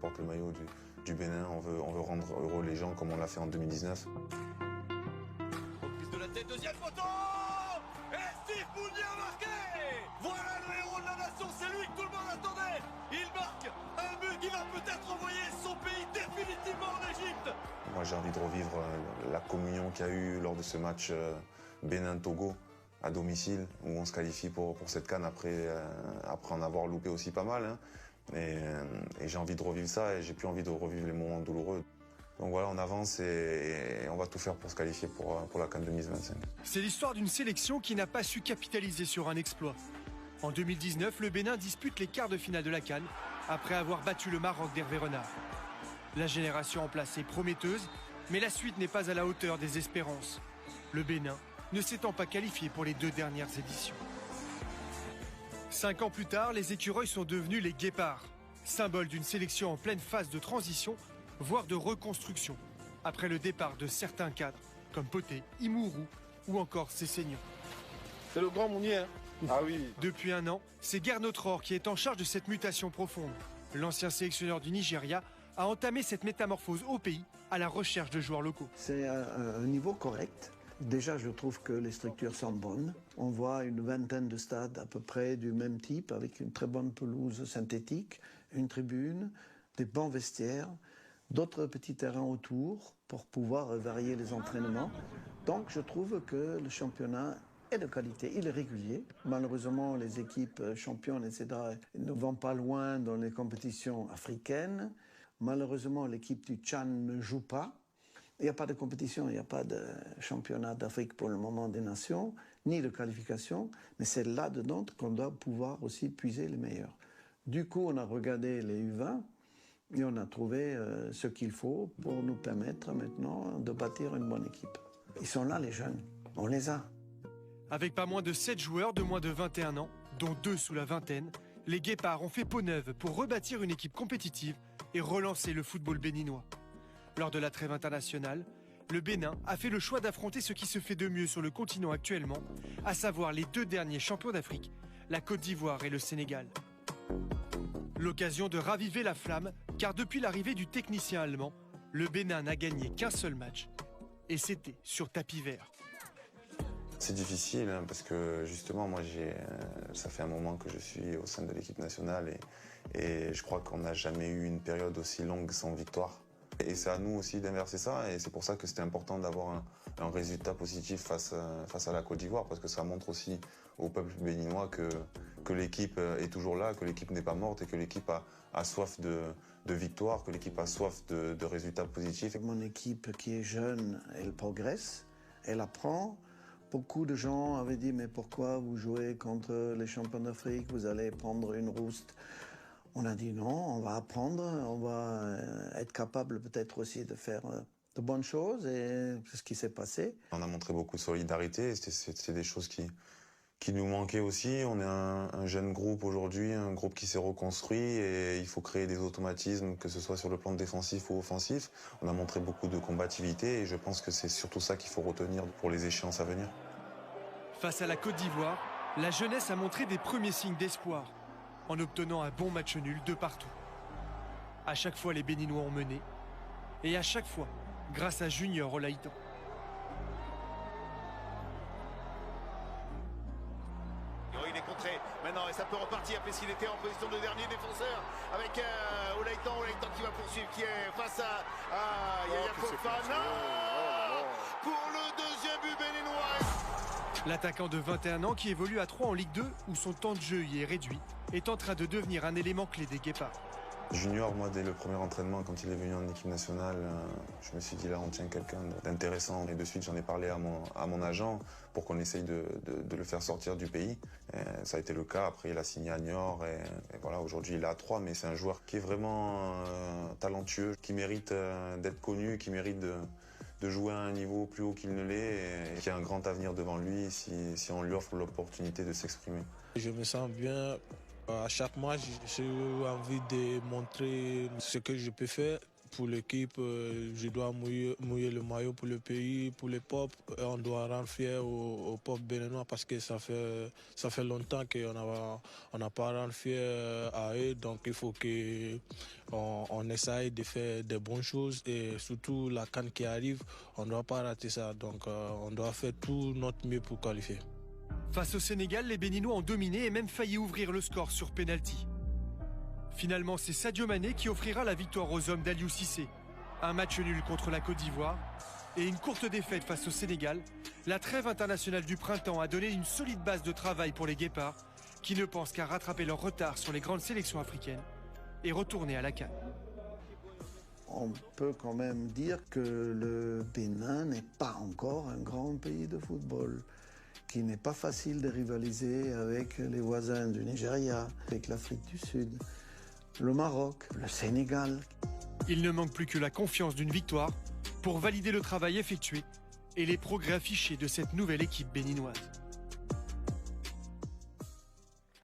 porte le maillot du Bénin, on veut rendre heureux les gens comme on l'a fait en 2019. Reprise de la tête, deuxième poteau. Et Steve Mounier a marqué. Voilà le héros de la nation, c'est lui que tout le monde attendait. Il marque un but qui va peut-être envoyer son pays définitivement en Égypte. Moi j'ai envie de revivre la communion qu'il y a eu lors de ce match Bénin-Togo à domicile, où on se qualifie pour cette CAN après en avoir loupé aussi pas mal. Hein. Et j'ai envie de revivre ça et j'ai plus envie de revivre les moments douloureux. Donc voilà, on avance et on va tout faire pour se qualifier pour la CAN 2025. C'est l'histoire d'une sélection qui n'a pas su capitaliser sur un exploit. En 2019, le Bénin dispute les quarts de finale de la CAN après avoir battu le Maroc d'Hervé Renard. La génération en place est prometteuse, mais la suite n'est pas à la hauteur des espérances. Le Bénin ne s'étant pas qualifié pour les 2 dernières éditions. 5 ans plus tard, les écureuils sont devenus les guépards, symbole d'une sélection en pleine phase de transition, voire de reconstruction, après le départ de certains cadres, comme Poté, Imourou ou encore Sessegnon. C'est le grand Mounier. Hein. Ah oui. Depuis un an, c'est Gernot Rohr qui est en charge de cette mutation profonde. L'ancien sélectionneur du Nigeria a entamé cette métamorphose au pays à la recherche de joueurs locaux. C'est un niveau correct. Déjà, je trouve que les structures sont bonnes. On voit une vingtaine de stades à peu près du même type, avec une très bonne pelouse synthétique, une tribune, des bons vestiaires, d'autres petits terrains autour pour pouvoir varier les entraînements. Donc, je trouve que le championnat est de qualité, il est régulier. Malheureusement, les équipes championnes, etc., ne vont pas loin dans les compétitions africaines. Malheureusement, l'équipe du Tchad ne joue pas. Il n'y a pas de compétition, il n'y a pas de championnat d'Afrique pour le moment des nations, ni de qualification, mais c'est là-dedans qu'on doit pouvoir aussi puiser les meilleurs. Du coup, on a regardé les U20 et on a trouvé ce qu'il faut pour nous permettre maintenant de bâtir une bonne équipe. Ils sont là, les jeunes, on les a. Avec pas moins de 7 joueurs de moins de 21 ans, dont 2 sous la vingtaine, les Guépards ont fait peau neuve pour rebâtir une équipe compétitive et relancer le football béninois. Lors de la trêve internationale, le Bénin a fait le choix d'affronter ce qui se fait de mieux sur le continent actuellement, à savoir les 2 derniers champions d'Afrique, la Côte d'Ivoire et le Sénégal. L'occasion de raviver la flamme, car depuis l'arrivée du technicien allemand, le Bénin n'a gagné qu'un seul match, et c'était sur tapis vert. C'est difficile hein, parce que justement moi ça fait un moment que je suis au sein de l'équipe nationale et je crois qu'on n'a jamais eu une période aussi longue sans victoire. Et c'est à nous aussi d'inverser ça et c'est pour ça que c'était important d'avoir un résultat positif face à la Côte d'Ivoire parce que ça montre aussi au peuple béninois que l'équipe est toujours là, que l'équipe n'est pas morte et que l'équipe a soif de victoire, que l'équipe a soif de résultats positifs. Mon équipe qui est jeune, elle progresse, elle apprend. Beaucoup de gens avaient dit « mais pourquoi vous jouez contre les champions d'Afrique, vous allez prendre une rouste ». On a dit non, on va apprendre, on va être capable peut-être aussi de faire de bonnes choses et c'est ce qui s'est passé. On a montré beaucoup de solidarité, c'est des choses qui nous manquaient aussi. On est un jeune groupe aujourd'hui, un groupe qui s'est reconstruit et il faut créer des automatismes, que ce soit sur le plan défensif ou offensif. On a montré beaucoup de combativité et je pense que c'est surtout ça qu'il faut retenir pour les échéances à venir. Face à la Côte d'Ivoire, la jeunesse a montré des premiers signes d'espoir, en obtenant un bon match nul de partout. À chaque fois, les Béninois ont mené, et à chaque fois, grâce à Junior Olaïtan. Il est contré maintenant et ça peut repartir puisqu'il était en position de dernier défenseur avec Olaïtan qui va poursuivre, qui est face à Yaya Fofana pour le deuxième but béninois. L'attaquant de 21 ans qui évolue à 3 en Ligue 2 où son temps de jeu y est réduit est en train de devenir un élément clé des Guépards. Junior, moi, dès le premier entraînement, quand il est venu en équipe nationale, je me suis dit là, on tient quelqu'un d'intéressant. Et de suite, j'en ai parlé à mon agent pour qu'on essaye de le faire sortir du pays. Et ça a été le cas. Après, il a signé à Niort et voilà, aujourd'hui, il est à 3. Mais c'est un joueur qui est vraiment talentueux, qui mérite d'être connu, qui mérite de jouer à un niveau plus haut qu'il ne l'est et qui a un grand avenir devant lui si on lui offre l'opportunité de s'exprimer. Je me sens bien. À chaque match, j'ai envie de montrer ce que je peux faire pour l'équipe, je dois mouiller le maillot pour le pays, pour les peuples. On doit rendre fier au peuple béninois parce que ça fait longtemps qu'on n'a pas rendu fier à eux. Donc il faut qu'on essaye de faire des bonnes choses et surtout la CAN qui arrive, on ne doit pas rater ça. Donc on doit faire tout notre mieux pour qualifier. Face au Sénégal, les Béninois ont dominé et même failli ouvrir le score sur pénalty. Finalement, c'est Sadio Mané qui offrira la victoire aux hommes d'Aliou Cissé. Un match nul contre la Côte d'Ivoire et une courte défaite face au Sénégal. La trêve internationale du printemps a donné une solide base de travail pour les Guépards qui ne pensent qu'à rattraper leur retard sur les grandes sélections africaines et retourner à la CAN. On peut quand même dire que le Bénin n'est pas encore un grand pays de football, qu'il n'est pas facile de rivaliser avec les voisins du Nigeria, avec l'Afrique du Sud, le Maroc, le Sénégal. Il ne manque plus que la confiance d'une victoire pour valider le travail effectué et les progrès affichés de cette nouvelle équipe béninoise.